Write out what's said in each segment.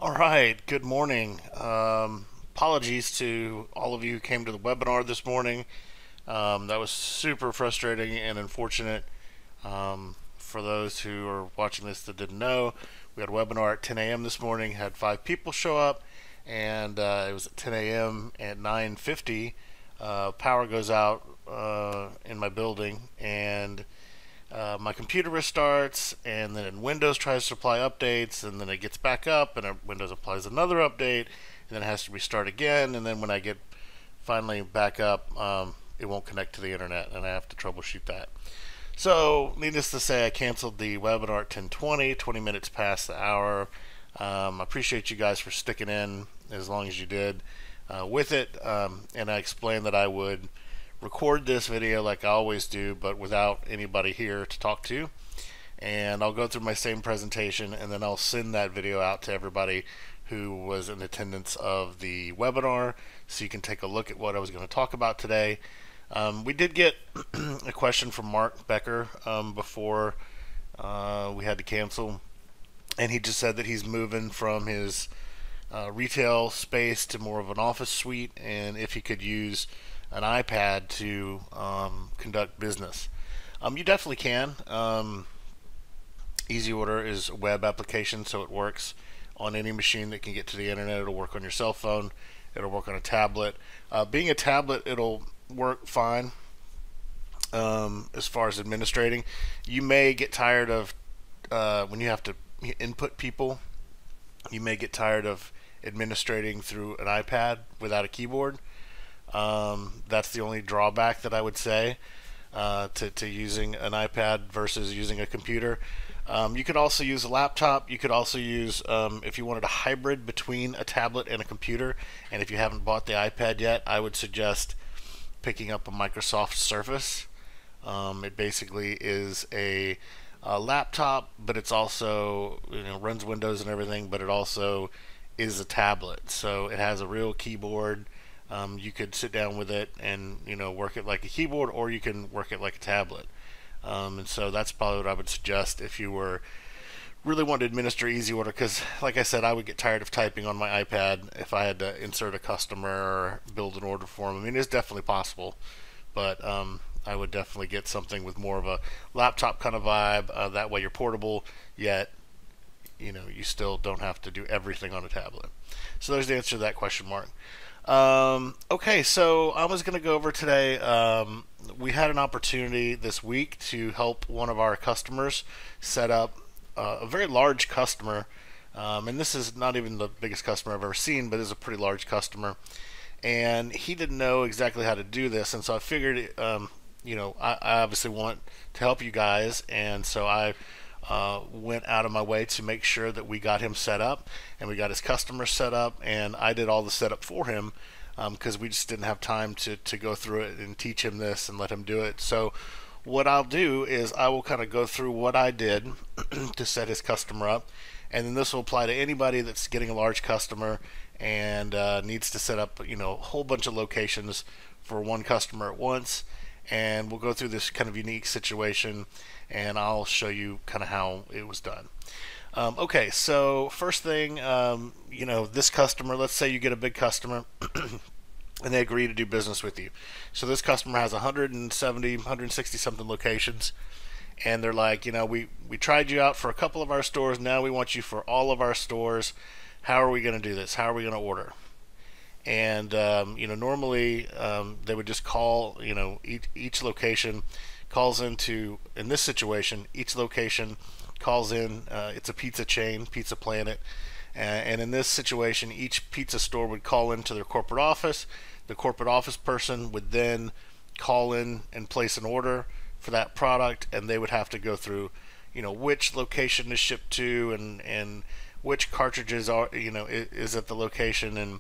All right, good morning. Apologies to all of you who came to the webinar this morning. That was super frustrating and unfortunate. For those who are watching this that didn't know, we had a webinar at 10 a.m. this morning, had 5 people show up, and it was at 10 a.m. At 9:50, power goes out in my building, and my computer restarts, and then Windows tries to apply updates, and then it gets back up, and Windows applies another update, and then it has to restart again, and then when I get finally back up, it won't connect to the internet, and I have to troubleshoot that. So, needless to say, I canceled the webinar at 10:20, 20 minutes past the hour. I appreciate you guys for sticking in as long as you did with it, and I explained that I would record this video like I always do, but without anybody here to talk to. And I'll go through my same presentation, and then I'll send that video out to everybody who was in attendance of the webinar, so you can take a look at what I was going to talk about today. We did get a question from Mark Becker before we had to cancel, and he just said that he's moving from his retail space to more of an office suite, and if he could use an iPad to conduct business. You definitely can. EasyOrder is a web application, so it works on any machine that can get to the internet. It'll work on your cell phone. It'll work on a tablet. Being a tablet, it'll work fine as far as administrating. You may get tired of when you have to input people. You may get tired of administrating through an iPad without a keyboard. That's the only drawback that I would say to using an iPad versus using a computer. You could also use a laptop. You could also use, if you wanted a hybrid between a tablet and a computer, and if you haven't bought the iPad yet, I would suggest picking up a Microsoft Surface. It basically is a laptop, but it's also, runs Windows and everything, but it also is a tablet. So it has a real keyboard. You could sit down with it and work it like a keyboard, or you can work it like a tablet. And so that's probably what I would suggest if you were really wanting to administer EasyOrder, because like I said, I would get tired of typing on my iPad if I had to insert a customer or build an order for them. I mean, it's definitely possible, but I would definitely get something with more of a laptop kind of vibe. That way you're portable, yet you still don't have to do everything on a tablet. So there's the answer to that question, Mark. Okay, so I was going to go over today. We had an opportunity this week to help one of our customers set up a very large customer, and this is not even the biggest customer I've ever seen, but is a pretty large customer. And he didn't know exactly how to do this, and so I figured, I obviously want to help you guys, and so I went out of my way to make sure that we got him set up and we got his customers set up, and I did all the setup for him because we just didn't have time to go through it and teach him this and let him do it. So what I'll do is I will kind of go through what I did to set his customer up, and then this will apply to anybody that's getting a large customer and needs to set up a whole bunch of locations for one customer at once. And we'll go through this kind of unique situation, and I'll show you kind of how it was done. Okay, so first thing, this customer, let's say you get a big customer and they agree to do business with you. So this customer has 170, 160 something locations, and they're like, we tried you out for a couple of our stores, now we want you for all of our stores. How are we going to do this? How are we going to order? And normally they would just call, each location calls into, in this situation, each location calls in, it's a pizza chain, Pizza Planet, and in this situation each pizza store would call into their corporate office. The corporate office person would then call in and place an order for that product, and they would have to go through which location to ship to, and which cartridges are is at the location, and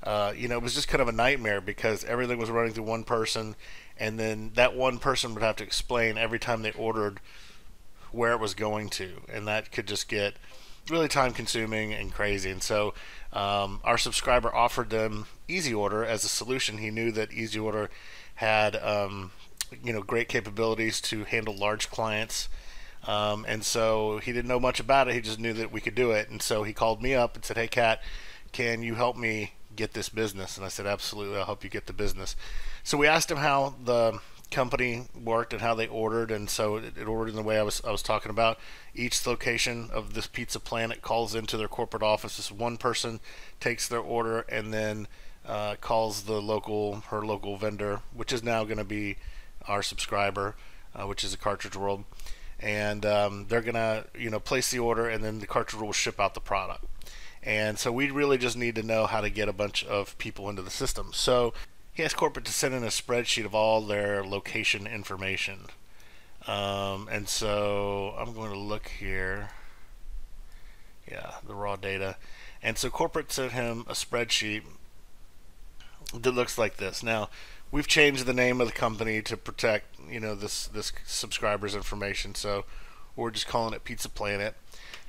it was just kind of a nightmare because everything was running through one person, and then that one person would have to explain every time they ordered where it was going to, and that could just get really time consuming and crazy. And so our subscriber offered them EasyOrder as a solution. He knew that EasyOrder had great capabilities to handle large clients And so he didn't know much about it. He just knew that we could do it. And so he called me up and said, "Hey, Kat, can you help me get this business?" And I said, "Absolutely, I'll help you get the business." So we asked him how the company worked and how they ordered, and so it ordered in the way I was talking about. Each location of this Pizza Planet calls into their corporate office. This one person takes their order and then calls her local vendor, which is now going to be our subscriber, which is a Cartridge World, and they're gonna place the order, and then the Cartridge World will ship out the product. And so we really just need to know how to get a bunch of people into the system. So he asked corporate to send in a spreadsheet of all their location information. And so I'm going to look here. Yeah, the raw data. And so corporate sent him a spreadsheet that looks like this. Now, we've changed the name of the company to protect, this subscriber's information. So we're just calling it Pizza Planet.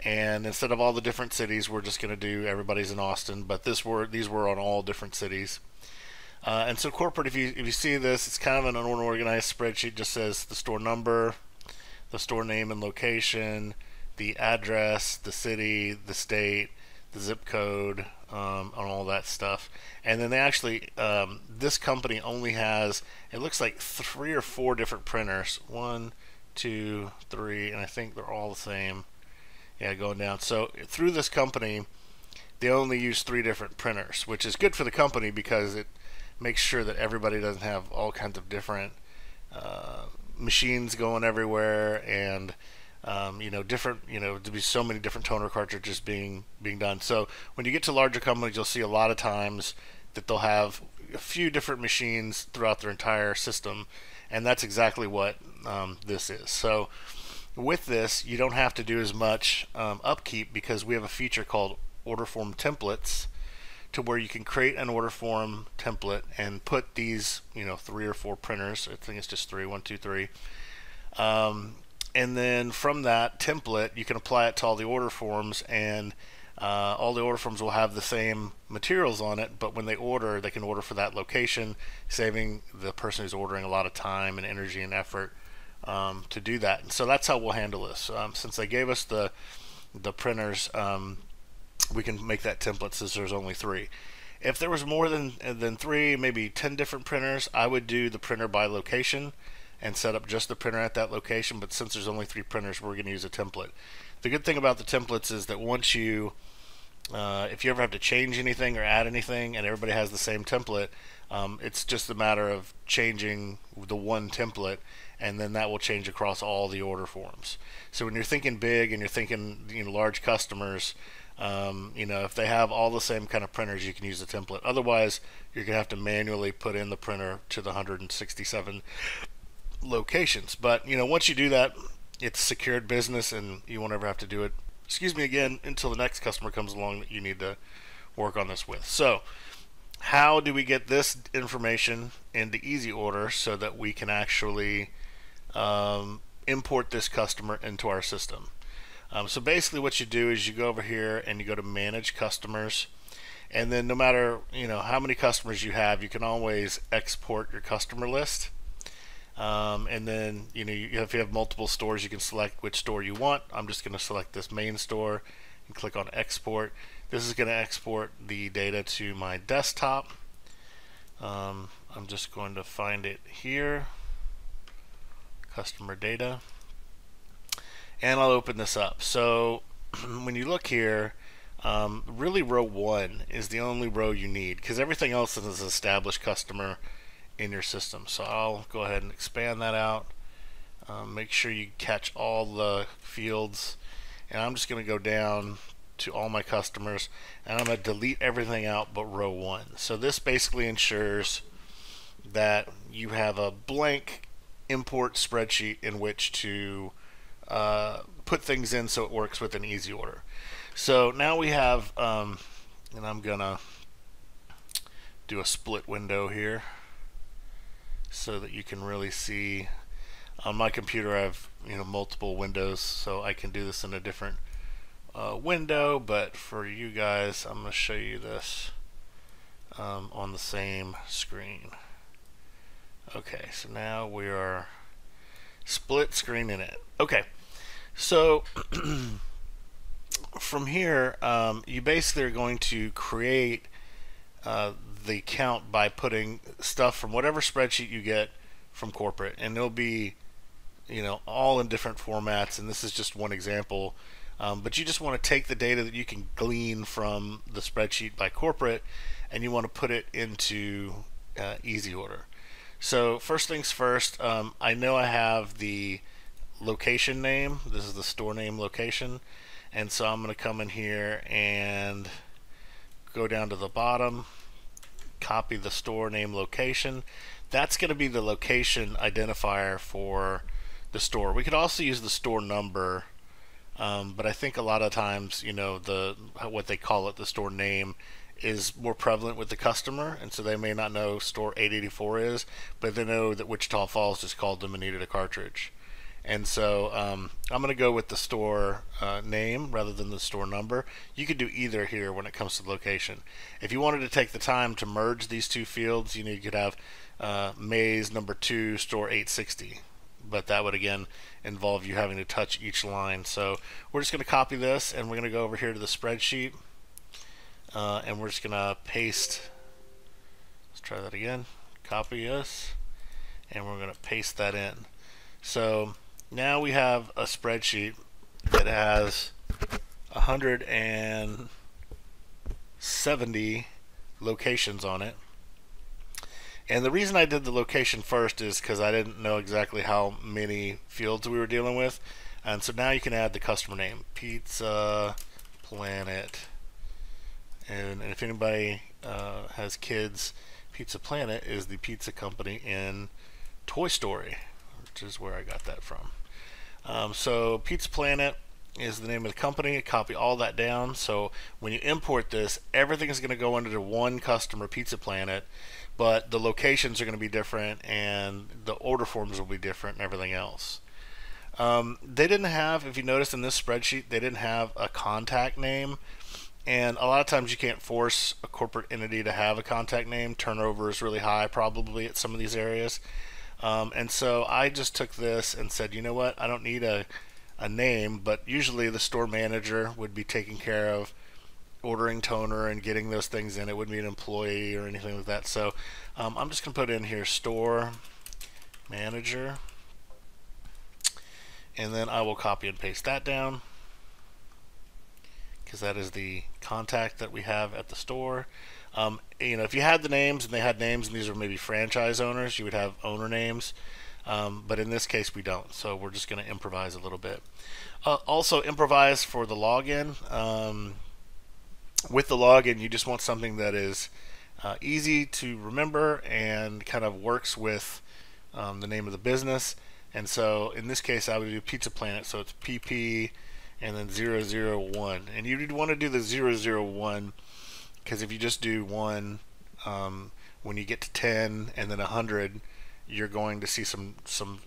And instead of all the different cities, we're just going to do everybody's in Austin. But these were on all different cities. And so corporate, if you see this, it's kind of an unorganized spreadsheet. Just says the store number, the store name and location, the address, the city, the state, the zip code, on all that stuff. And then they actually, this company only has, it looks like 3 or 4 different printers. 1, 2, 3, and I think they're all the same. Yeah, going down. So through this company, they only use 3 different printers, which is good for the company because it makes sure that everybody doesn't have all kinds of different machines going everywhere, and to be so many different toner cartridges being done. So when you get to larger companies, you'll see a lot of times that they'll have a few different machines throughout their entire system, and that's exactly what this is. So with this, you don't have to do as much upkeep because we have a feature called order form templates, to where you can create an order form template and put these 3 or 4 printers. I think it's just 3, 1, 2, 3. And then from that template, you can apply it to all the order forms, and all the order forms will have the same materials on it, but when they order, they can order for that location, saving the person who's ordering a lot of time and energy and effort to do that. And so that's how we'll handle this. Since they gave us the printers, we can make that template since there's only 3. If there was more than 3, maybe 10 different printers, I would do the printer by location and set up just the printer at that location. But since there's only 3 printers, we're going to use a template. The good thing about the templates is that once you, if you ever have to change anything or add anything and everybody has the same template, it's just a matter of changing the one template, and then that will change across all the order forms. So when you're thinking big and you're thinking large customers, if they have all the same kind of printers, you can use the template. Otherwise, you're going to have to manually put in the printer to the 167 locations. But once you do that, it's secured business, and you won't ever have to do it, again, until the next customer comes along that you need to work on this with. So how do we get this information into EasyOrder so that we can actually import this customer into our system? So basically what you do is you go over here and you go to Manage Customers, and then no matter how many customers you have, you can always export your customer list. And then if you have multiple stores, you can select which store you want. I'm just going to select this main store and click on Export. This is going to export the data to my desktop. I'm just going to find it here, customer data, and I'll open this up. So when you look here, really row 1 is the only row you need, because everything else is an established customer in your system. So I'll go ahead and expand that out. Make sure you catch all the fields, and I'm just going to go down to all my customers, and I'm going to delete everything out but row 1. So this basically ensures that you have a blank import spreadsheet in which to put things in so it works with an EasyOrder. So now we have, and I'm gonna do a split window here so that you can really see. On my computer I have multiple windows, so I can do this in a different window, but for you guys I'm going to show you this on the same screen. Okay, so now we are split screen in it. Okay, So from here, you basically are going to create the account by putting stuff from whatever spreadsheet you get from corporate, and it'll be, all in different formats. And this is just one example. But you just want to take the data that you can glean from the spreadsheet by corporate, and you want to put it into EasyOrder. So first things first, I know I have the location name. This is the store name location, and so I'm going to come in here and go down to the bottom, copy the store name location. That's going to be the location identifier for the store. We could also use the store number, but I think a lot of times, what they call it, the store name, is more prevalent with the customer, and so they may not know store 884 is, but they know that Wichita Falls just called them and needed a cartridge. And so I'm going to go with the store name rather than the store number. You could do either here when it comes to the location. If you wanted to take the time to merge these two fields, you could have Mays number 2 store 860. But that would again involve you having to touch each line. So we're just going to copy this, and we're going to go over here to the spreadsheet, and we're just going to paste. Let's try that again. Copy this, and we're going to paste that in. So now we have a spreadsheet that has 170 locations on it. And the reason I did the location first is because I didn't know exactly how many fields we were dealing with. And so now you can add the customer name, Pizza Planet. And if anybody has kids, Pizza Planet is the pizza company in Toy Story, which is where I got that from. So Pizza Planet is the name of the company. Copy all that down. So when you import this, everything is going to go under one customer, Pizza Planet, but the locations are going to be different, and the order forms will be different, and everything else. They didn't have, if you notice in this spreadsheet, they didn't have a contact name. And a lot of times you can't force a corporate entity to have a contact name. Turnover is really high probably at some of these areas. And so I just took this and said, you know what, I don't need a name, but usually the store manager would be taking care of ordering toner and getting those things in. It wouldn't be an employee or anything like that. So I'm just going to put in here store manager, and then I will copy and paste that down, because that is the contact that we have at the store. If you had the names and they had names and these are maybe franchise owners, you would have owner names. But in this case we don't, so we're just going to improvise a little bit. Also improvise for the login. With the login, you just want something that is easy to remember and kind of works with the name of the business. And so in this case I would do Pizza Planet, so it's PP and then 001. And you'd want to do the 001 because if you just do 1, when you get to 10 and then 100, you're going to see some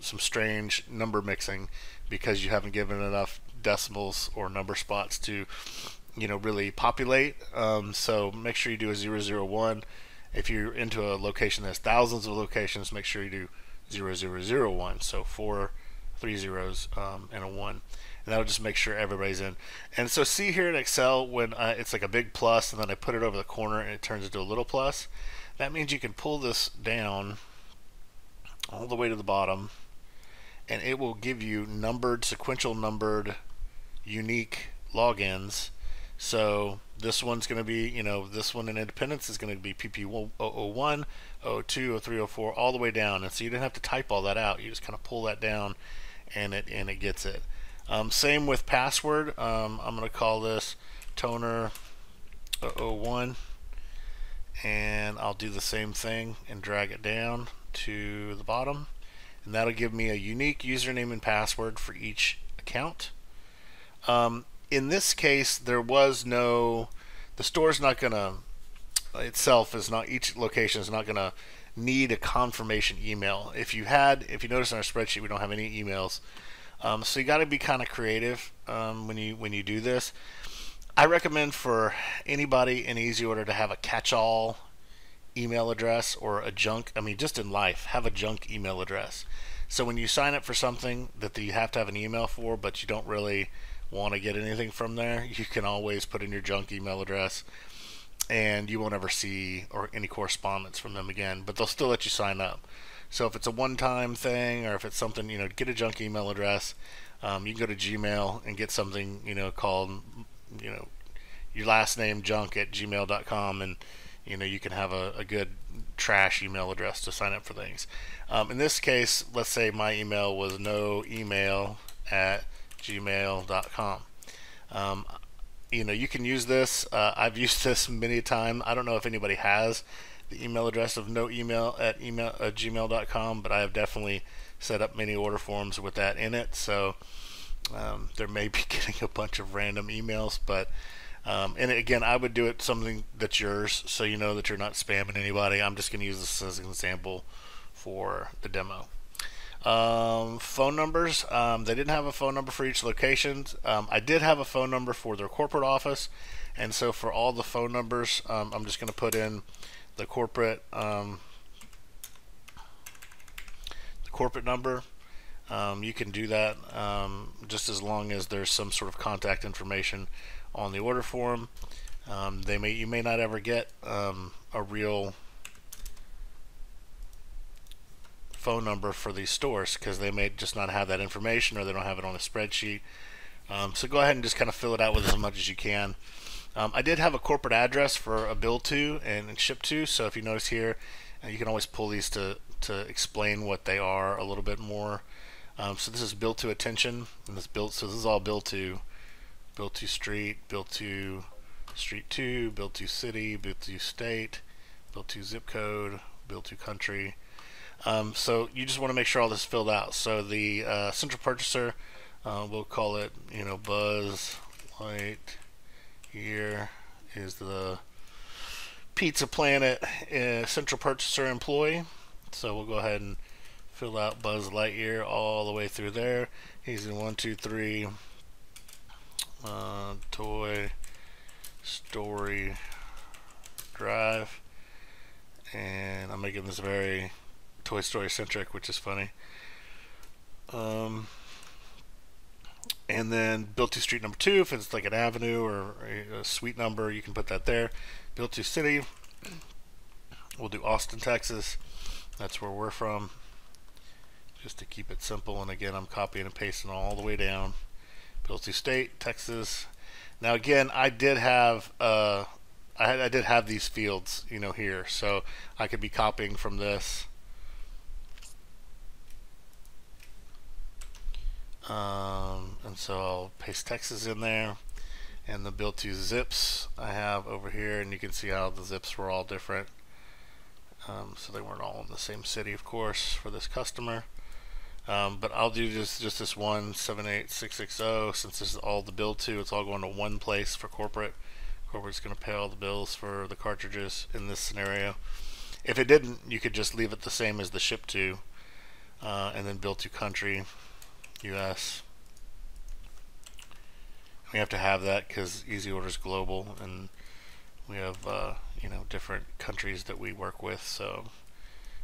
strange number mixing because you haven't given enough decimals or number spots to really populate. So make sure you do a 001. If you're into a location that has thousands of locations, make sure you do 0001. So 4 3 zeros and a 1. And that'll just make sure everybody's in. And so see here in Excel when it's like a big plus and then I put it over the corner and it turns into a little plus. That means you can pull this down all the way to the bottom and it will give you numbered, sequential numbered, unique logins. So this one's going to be, this one in Independence is going to be PP001, 02, 03, 04, all the way down. And so you don't have to type all that out. You just kind of pull that down and it gets it. Same with password. I'm going to call this toner 001, and I'll do the same thing and drag it down to the bottom, and that'll give me a unique username and password for each account. In this case, there was no, the store's not going to, itself is not, each location is not going to need a confirmation email. If you notice in our spreadsheet, we don't have any emails. So you got to be kind of creative when you do this. I recommend for anybody in EasyOrder to have a catch-all email address or a junk. Just in life, have a junk email address. So when you sign up for something that you have to have an email for, but you don't really want to get anything from there, you can always put in your junk email address, and you won't ever see or any correspondence from them again, but they'll still let you sign up. So if it's a one-time thing, or if it's something, get a junk email address. You can go to Gmail and get something, called, your last name junk at gmail.com, and you can have a good trash email address to sign up for things. In this case, let's say my email was noemail at gmail.com. You can use this. I've used this many times. I don't know if anybody has the email address of noemail at gmail.com, but I have definitely set up many order forms with that in it. So there may be getting a bunch of random emails, but and again, I would do it something that's yours, so you know that you're not spamming anybody. I'm just going to use this as an example for the demo. Phone numbers. They didn't have a phone number for each location. I did have a phone number for their corporate office, and so for all the phone numbers, I'm just going to put in the corporate number. You can do that just as long as there's some sort of contact information on the order form. You may not ever get a real phone number for these stores because they may just not have that information, or they don't have it on a spreadsheet. So go ahead and just kind of fill it out with as much as you can. I did have a corporate address for a bill to and ship to, so if you notice here, you can always pull these to explain what they are a little bit more. So this is bill to attention, and so this is all bill to street, bill to street 2, bill to city, bill to state, bill to zip code, bill to country. So you just want to make sure all this is filled out. So the central purchaser, we'll call it, Buzz Light. Here is the Pizza Planet central purchaser employee. So we'll go ahead and fill out Buzz Lightyear all the way through there. He's in 123 Toy Story Drive, and I'm making this very Toy Story centric, which is funny. And then bill to street number 2, if it's like an avenue or a suite number, you can put that there. Bill to city, we'll do Austin, Texas. That's where we're from, just to keep it simple. And again, I'm copying and pasting all the way down. Bill to state, Texas. Now again, I did have I did have these fields, here, so I could be copying from this. And so I'll paste Texas in there, and the bill to zips I have over here, and you can see how the zips were all different. So they weren't all in the same city, of course, for this customer. But I'll do just this one 78660, since this is all the bill to. It's all going to one place for corporate. Corporate's going to pay all the bills for the cartridges in this scenario. If it didn't, you could just leave it the same as the ship to, and then bill to country, US. We have to have that because EasyOrder is global, and we have different countries that we work with, so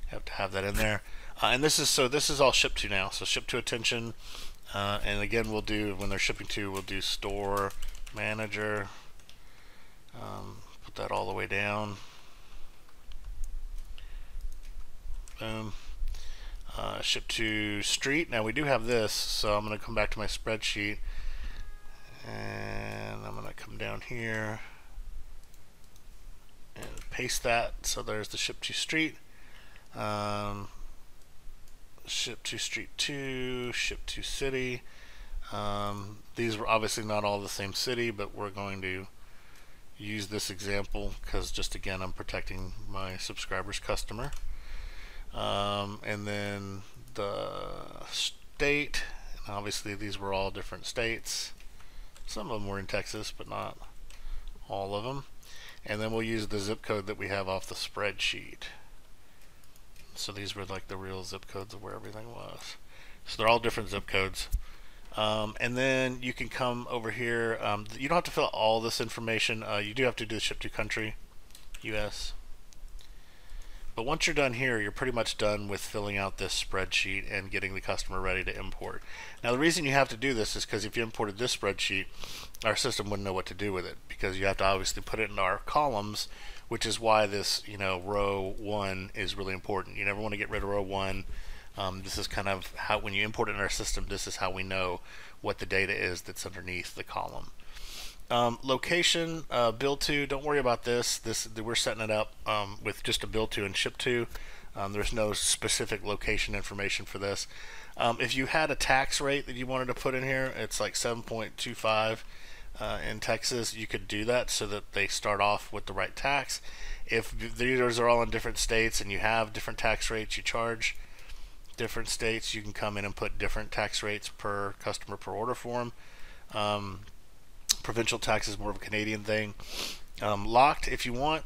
you have to have that in there. And this is all shipped to now. So ship to attention, and again, we'll do, when they're shipping to, we'll do store manager. Put that all the way down. Boom. Ship to street. Now we do have this, so I'm going to come back to my spreadsheet, and I'm going to come down here and paste that. So there's the ship to street. Ship to street 2, ship to city. These were obviously not all the same city, but we're going to use this example because, just again, I'm protecting my subscriber's customer. And then the state, and obviously these were all different states. Some of them were in Texas, but not all of them. And then we'll use the zip code that we have off the spreadsheet. So these were like the real zip codes of where everything was. So they're all different zip codes. And then you can come over here. You don't have to fill out all this information. You do have to do ship to country, US. But once you're done here, you're pretty much done with filling out this spreadsheet and getting the customer ready to import. Now the reason you have to do this is because if you imported this spreadsheet, our system wouldn't know what to do with it, because you have to obviously put it in our columns, which is why this row 1 is really important. You never want to get rid of row 1. This is kind of how, when you import it in our system, this is how we know what the data is that's underneath the column. Location, build to, don't worry about this. We're setting it up with just a build to and ship to. There's no specific location information for this. If you had a tax rate that you wanted to put in here, it's like 7.25 in Texas, you could do that so that they start off with the right tax. If these are all in different states and you have different tax rates, you charge different states, you can come in and put different tax rates per customer per order form. Provincial tax is more of a Canadian thing. Locked, if you want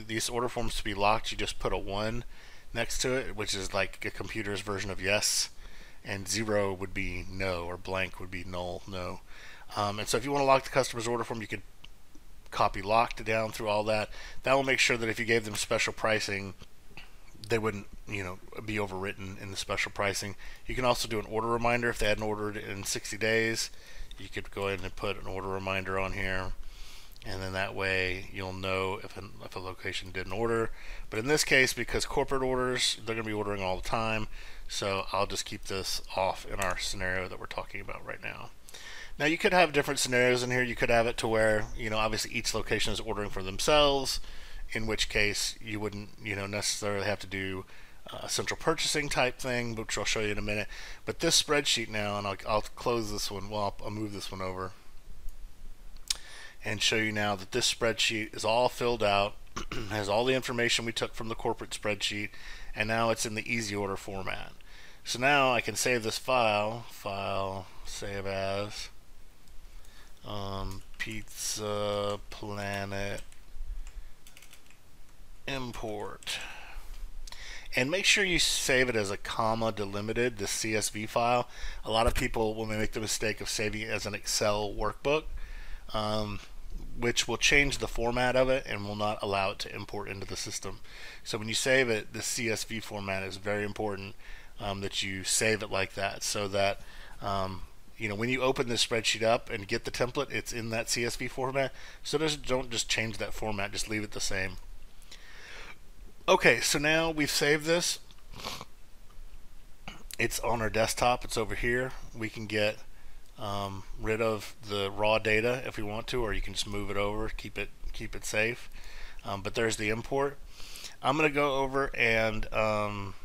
these order forms to be locked, you just put a 1 next to it, which is like a computer's version of yes, and 0 would be no, or blank would be null, no. And so if you want to lock the customer's order form, you could copy locked down through all that. That will make sure that if you gave them special pricing, they wouldn't be overwritten in the special pricing. You can also do an order reminder if they hadn't ordered in 60 days. You could go ahead and put an order reminder on here, and then that way you'll know if a location didn't order. But in this case, because corporate orders, they're going to be ordering all the time, so I'll just keep this off in our scenario that we're talking about right now. Now you could have different scenarios in here. You could have it to where obviously each location is ordering for themselves, in which case you wouldn't necessarily have to do a central purchasing type thing, which I'll show you in a minute. But this spreadsheet now, and I'll close this one, well, I'll move this one over and show you now that this spreadsheet is all filled out, has all the information we took from the corporate spreadsheet, and now it's in the EasyOrder format. So now I can save this file, save as, Pizza Planet import. And make sure you save it as a comma delimited, the CSV file. A lot of people will make the mistake of saving it as an Excel workbook, which will change the format of it and will not allow it to import into the system. So when you save it, the CSV format is very important, that you save it like that, so that when you open this spreadsheet up and get the template, it's in that CSV format. So don't just change that format, just leave it the same. Okay, so now we've saved this. It's on our desktop. It's over here. We can get rid of the raw data if we want to, or you can just move it over, keep it safe. But there's the import. I'm going to go over and I'm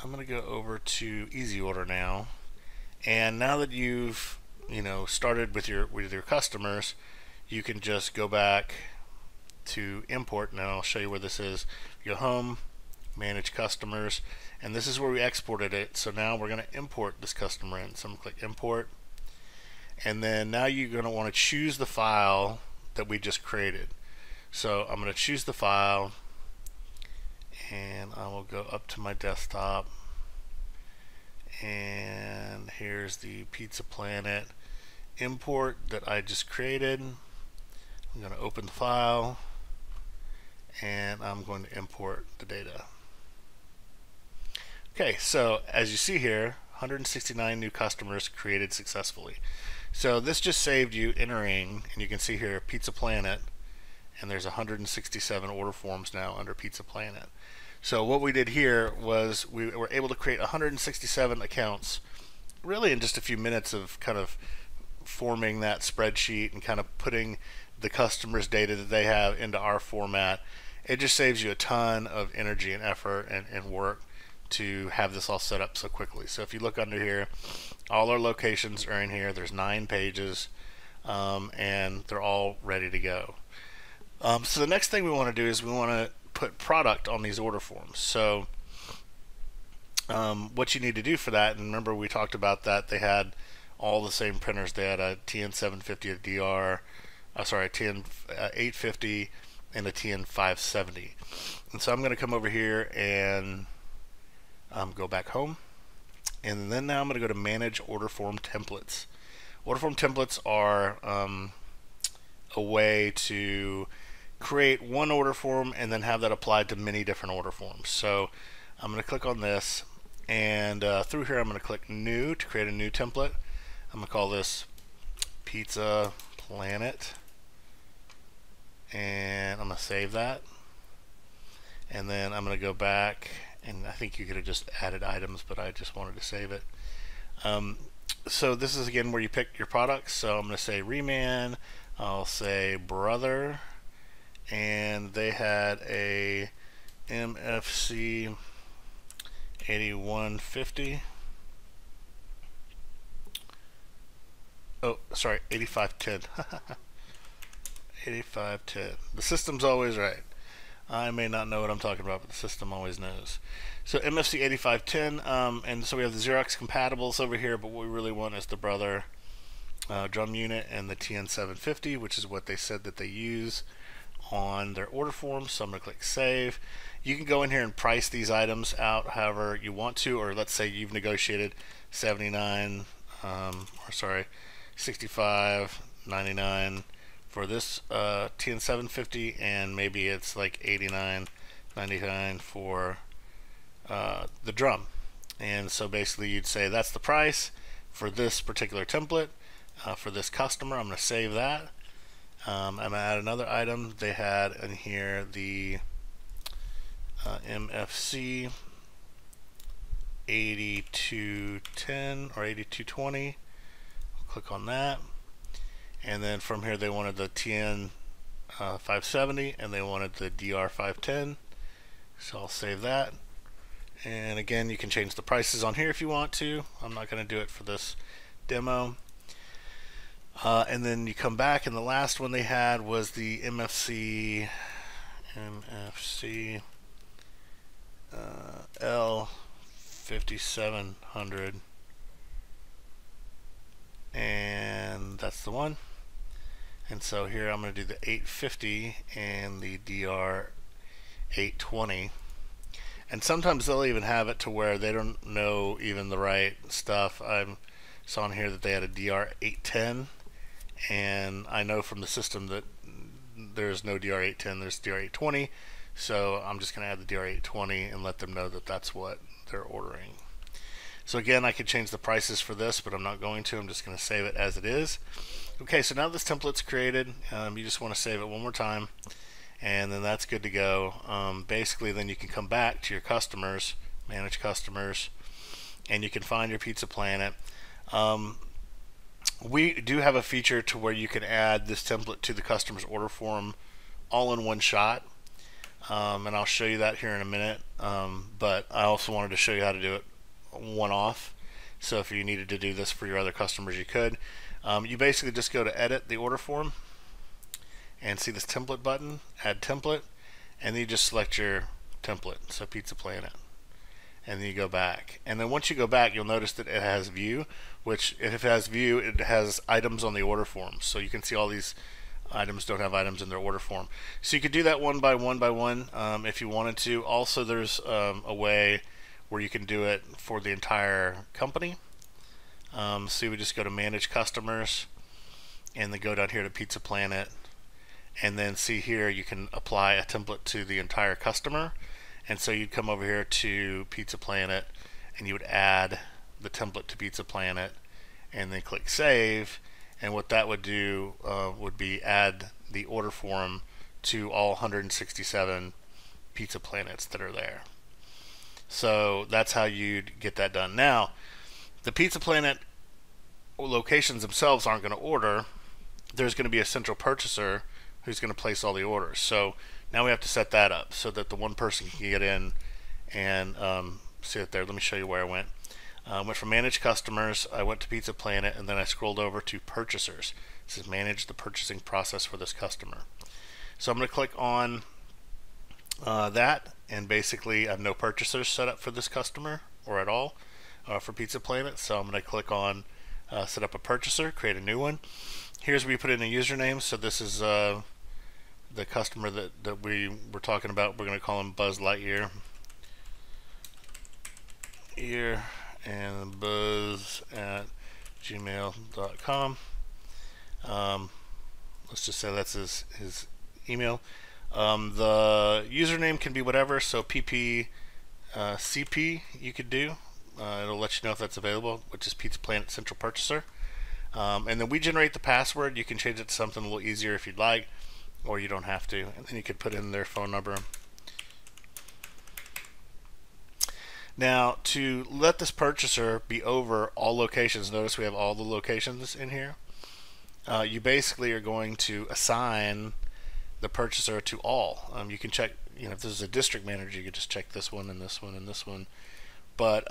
going to go over to EasyOrder now. And now that you've started with your customers, you can just go back to import. Now I'll show you where this is. Go home, manage customers, and this is where we exported it. So now we're going to import this customer in. So I'm going to click import, and then now you're going to want to choose the file that we just created. So I'm going to choose the file, and I will go up to my desktop, and here's the Pizza Planet import that I just created. I'm going to open the file, and I'm going to import the data. Okay, so as you see here, 169 new customers created successfully. So this just saved you entering, and you can see here Pizza Planet, and there's 167 order forms now under Pizza Planet. So what we did here was we were able to create 167 accounts really in just a few minutes of kind of forming that spreadsheet and kind of putting the customer's data that they have into our format. It just saves you a ton of energy and effort and work to have this all set up so quickly. So if you look under here, all our locations are in here. There's 9 pages, and they're all ready to go. So the next thing we want to do is we want to put product on these order forms. So what you need to do for that, and remember we talked about that, they had all the same printers. They had a TN750, a DR, sorry, a TN850, and a TN570. And so I'm going to come over here and go back home, and then now I'm going to go to manage order form templates. Order form templates are a way to create one order form and then have that applied to many different order forms. So I'm going to click on this, and through here I'm going to click New to create a new template. I'm going to call this Pizza Planet, and I'm going to save that. And then I'm going to go back, and I think you could have just added items, but I just wanted to save it. So this is again where you pick your products. So I'm going to say Reman, I'll say Brother, and they had a MFC 8150. Oh, sorry, 8510. 8510. The system's always right. I may not know what I'm talking about, but the system always knows. So MFC 8510, and so we have the Xerox compatibles over here, but what we really want is the Brother drum unit and the TN750, which is what they said that they use on their order form. So I'm going to click Save. You can go in here and price these items out however you want to, or let's say you've negotiated 79, or sorry, 65.99 for this TN750, and maybe it's like 89.99 for the drum. And so basically you'd say that's the price for this particular template for this customer. I'm going to save that. I'm going to add another item. They had in here the MFC 8210 or 8220. Click on that. And then from here they wanted the TN 570 and they wanted the DR 510. So I'll save that. And again, you can change the prices on here if you want to. I'm not going to do it for this demo. And then you come back, and the last one they had was the MFC L 5700, and that's the one. And so here I'm going to do the 850 and the DR 820. And sometimes they'll even have it to where they don't know even the right stuff. I saw on here that they had a DR 810, and I know from the system that there's no DR 810, there's DR 820. So I'm just going to add the DR 820 and let them know that that's what they're ordering. So again, I could change the prices for this, but I'm not going to. I'm just going to save it as it is. Okay, so now this template's created. You just want to save it one more time, and then that's good to go. Basically, then you can come back to your customers, manage customers, and you can find your Pizza Planet. We do have a feature to where you can add this template to the customer's order form all in one shot, and I'll show you that here in a minute. But I also wanted to show you how to do it one-off. So if you needed to do this for your other customers, you could. You basically just go to edit the order form and see this template button, add template, and then you just select your template, so Pizza Planet, and then you go back. And then once you go back, you'll notice that it has view, which if it has view, it has items on the order form. So you can see all these items don't have items in their order form. So you could do that one by one if you wanted to. Also, there's a way where you can do it for the entire company. So you would just go to Manage Customers, and then go down here to Pizza Planet, and then see here you can apply a template to the entire customer. And so you'd come over here to Pizza Planet, and you would add the template to Pizza Planet, and then click Save. And what that would do would be add the order form to all 167 Pizza Planets that are there. So that's how you'd get that done. Now, the Pizza Planet locations themselves aren't going to order. There's going to be a central purchaser who's going to place all the orders. So now we have to set that up so that the one person can get in and see it there. Let me show you where I went. I went from Manage Customers, I went to Pizza Planet, and then I scrolled over to Purchasers. It says Manage the purchasing process for this customer. So I'm going to click on that, and basically I have no purchasers set up for this customer or at all for Pizza Planet. So I'm going to click on Set up a purchaser, create a new one. Here's where you put in a username. So this is the customer that we were talking about. We're going to call him Buzz Lightyear. And buzz@gmail.com. Let's just say that's his email. The username can be whatever, so pp CP you could do. It'll let you know if that's available, which is Pizza Planet Central Purchaser. And then we generate the password. You can change it to something a little easier if you'd like, or you don't have to. And then you could put in their phone number. Now, to let this purchaser be over all locations, notice we have all the locations in here. You basically are going to assign the purchaser to all. You can check, if this is a district manager, you could just check this one and this one and this one. But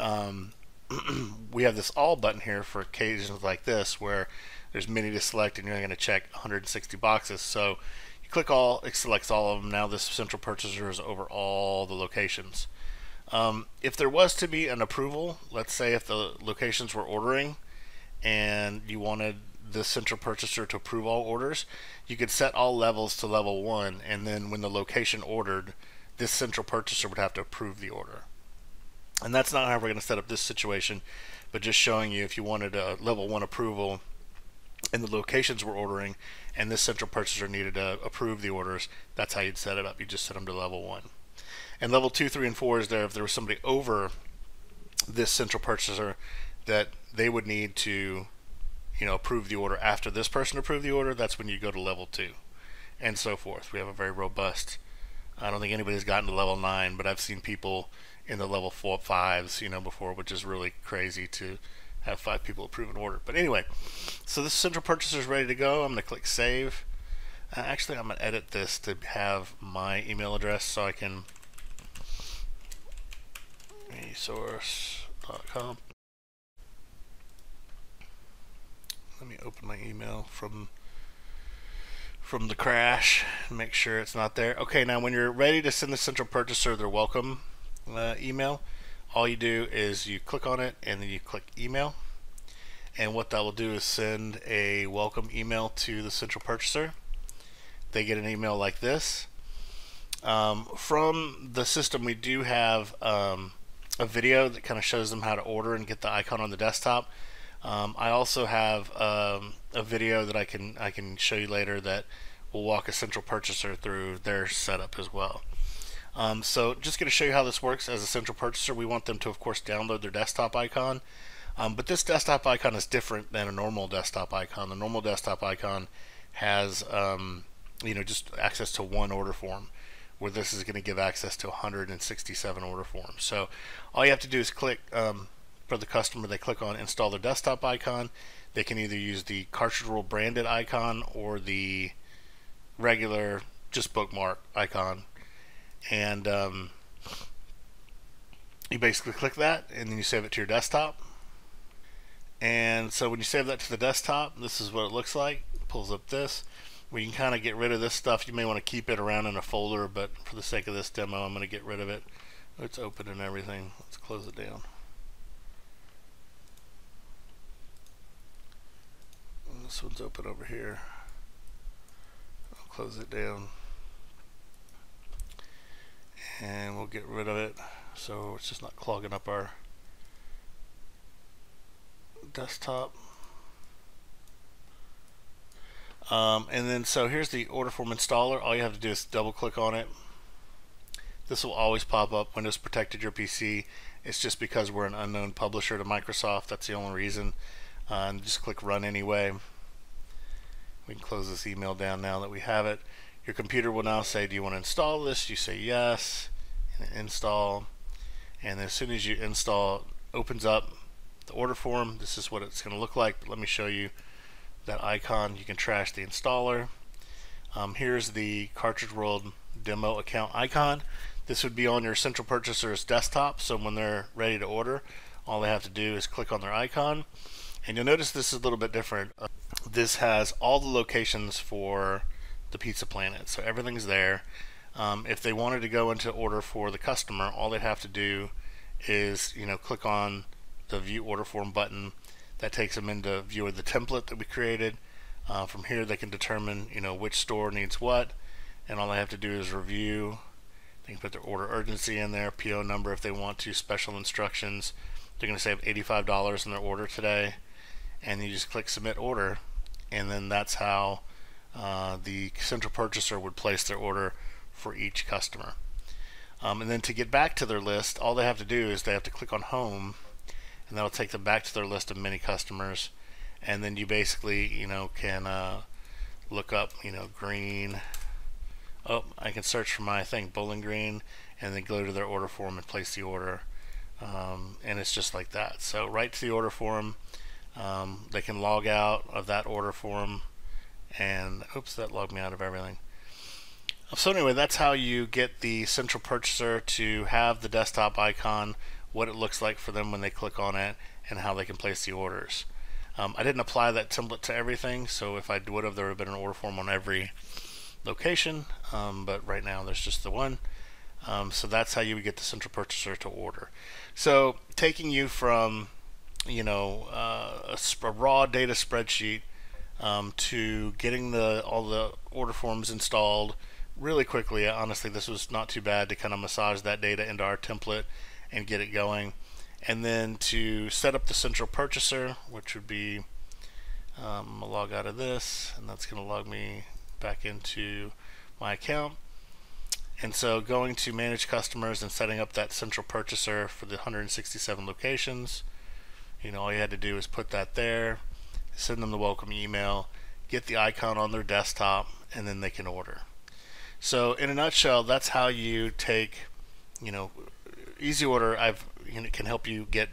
we have this all button here for occasions like this where there's many to select and you're going to check 160 boxes. So you click all, it selects all of them. Now this central purchaser is over all the locations. If there was to be an approval, let's say if the locations were ordering and you wanted the central purchaser to approve all orders, you could set all levels to level 1, and then when the location ordered, this central purchaser would have to approve the order. And that's not how we're going to set up this situation, but just showing you if you wanted a level 1 approval and the locations were ordering and this central purchaser needed to approve the orders, that's how you'd set it up. You just set them to level 1. And level 2, 3, and 4 is there if there was somebody over this central purchaser that they would need to approve the order after this person approved the order. That's when you go to level 2 and so forth. We have a very robust, I don't think anybody's gotten to level 9, but I've seen people in the level 4, 5s before, which is really crazy to have 5 people approve an order. But anyway, so this central purchaser is ready to go. I'm going to click save. Actually, I'm going to edit this to have my email address so I can EasyOrder.com. Let me open my email from the crash and make sure it's not there. Okay, now when you're ready to send the central purchaser their welcome email, all you do is you click on it and then you click email, and what that will do is send a welcome email to the central purchaser. They get an email like this. From the system, we do have a video that kind of shows them how to order and get the icon on the desktop. I also have a video that I can show you later that will walk a central purchaser through their setup as well. So just going to show you how this works as a central purchaser. We want them to, of course, download their desktop icon. But this desktop icon is different than a normal desktop icon. The normal desktop icon has just access to one order form, where this is going to give access to 167 order forms. So all you have to do is click, for the customer, they click on install their desktop icon. They can either use the cartridge roll branded icon or the regular just bookmark icon. And you basically click that and then you save it to your desktop. And so when you save that to the desktop, this is what it looks like. It pulls up this. We can kind of get rid of this stuff. You may want to keep it around in a folder, but for the sake of this demo, I'm going to get rid of it. It's open and everything. Let's close it down. And this one's open over here. I'll close it down. And we'll get rid of it so it's just not clogging up our desktop. And then so here's the order form installer. All you have to do is double click on it. This will always pop up, Windows protected your PC. It's just because we're an unknown publisher to Microsoft. That's the only reason. And just click run anyway. We can close this email down now that we have it. Your computer will now say, do you want to install this? You say yes, and install. And as soon as you install, it opens up the order form. This is what it's going to look like. But let me show you that icon. You can trash the installer. Here's the cartridge rolled demo account icon. This would be on your central purchaser's desktop, so when they're ready to order, all they have to do is click on their icon. And you'll notice this is a little bit different. This has all the locations for the Pizza Planet, so everything's there. If they wanted to go into order for the customer, all they'd have to do is click on the view order form button. That takes them into view of the template that we created. From here they can determine which store needs what, and all they have to do is review. They can put their order urgency in there, PO number if they want to, special instructions. They're going to save $85 in their order today, and you just click submit order, and then that's how the central purchaser would place their order for each customer. And then to get back to their list, all they have to do is they have to click on home, and that'll take them back to their list of many customers. And then you basically, can look up, green. Oh, I can search for my thing, Bowling Green, and then go to their order form and place the order. And it's just like that. So right to the order form, they can log out of that order form, and oops, that logged me out of everything. So anyway, that's how you get the central purchaser to have the desktop icon, what it looks like for them when they click on it, and how they can place the orders. I didn't apply that template to everything, so if I would have, there would have been an order form on every location, but right now there's just the one. So that's how you would get the central purchaser to order. So taking you from a raw data spreadsheet to getting all the order forms installed really quickly. Honestly, this was not too bad to kind of massage that data into our template and get it going. And then to set up the central purchaser, which would be, I'm going to log out of this, and that's going to log me back into my account. And so going to manage customers and setting up that central purchaser for the 167 locations, all you had to do is put that there, send them the welcome email, get the icon on their desktop, and then they can order. So in a nutshell, that's how you take, EasyOrder can help you get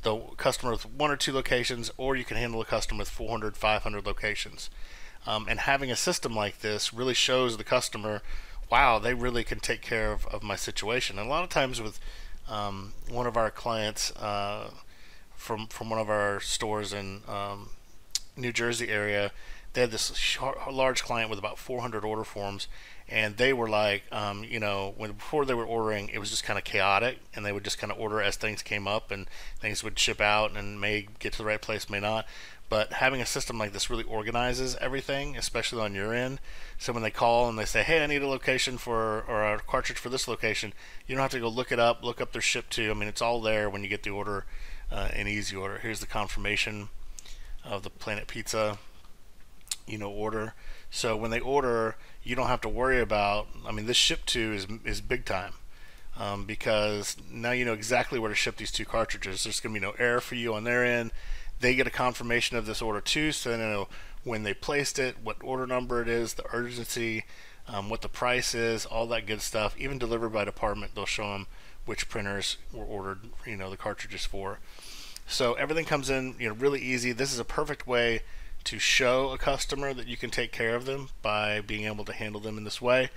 the customer with 1 or 2 locations, or you can handle a customer with 400, 500 locations. And having a system like this really shows the customer, wow, they really can take care of my situation. And a lot of times with one of our clients from one of our stores in New Jersey area, they had this large client with about 400 order forms, and they were like, before they were ordering, it was just kind of chaotic, and they would just kind of order as things came up, and things would ship out and may get to the right place, may not. But having a system like this really organizes everything, especially on your end. So when they call and they say, hey, I need a location or a cartridge for this location, you don't have to go look it up, look up their ship to. I mean, it's all there when you get the order in EasyOrder. Here's the confirmation of the Planet Pizza order. So when they order, you don't have to worry about, this ship to is big time, because now you know exactly where to ship these 2 cartridges. There's going to be no error for you on their end. They get a confirmation of this order too, so they know when they placed it, what order number it is, the urgency, what the price is, all that good stuff. Even delivered by department, they'll show them which printers were ordered, the cartridges for. So everything comes in, really easy. This is a perfect way to show a customer that you can take care of them by being able to handle them in this way.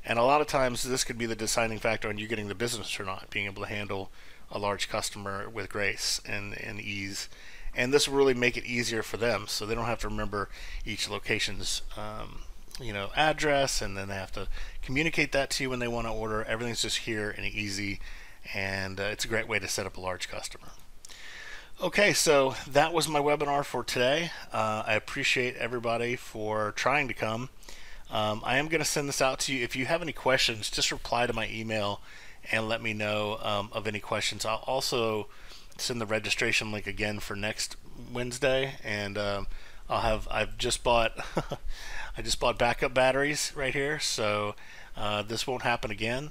And a lot of times this could be the deciding factor on you getting the business or not, being able to handle a large customer with grace and ease. And this will really make it easier for them, so they don't have to remember each location's address, and then they have to communicate that to you when they want to order. Everything's just here and easy, and it's a great way to set up a large customer. Okay, so that was my webinar for today. I appreciate everybody for trying to come. I am going to send this out to you. If you have any questions, just reply to my email and let me know of any questions. I'll also send the registration link again for next Wednesday, and I've just bought I just bought backup batteries right here, so this won't happen again,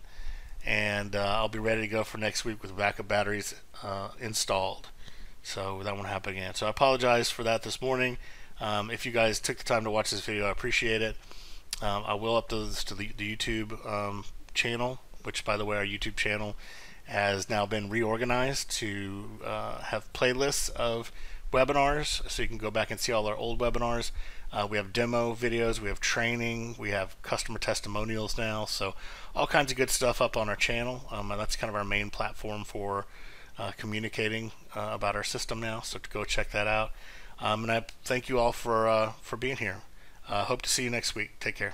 and I'll be ready to go for next week with backup batteries installed. So that won't happen again. So I apologize for that this morning. If you guys took the time to watch this video, I appreciate it. I will upload this to the YouTube channel, which, by the way, our YouTube channel has now been reorganized to have playlists of webinars, so you can go back and see all our old webinars. We have demo videos, we have training, we have customer testimonials now, so all kinds of good stuff up on our channel. And that's kind of our main platform for communicating about our system now, so go check that out. And I thank you all for being here. Hope to see you next week. Take care.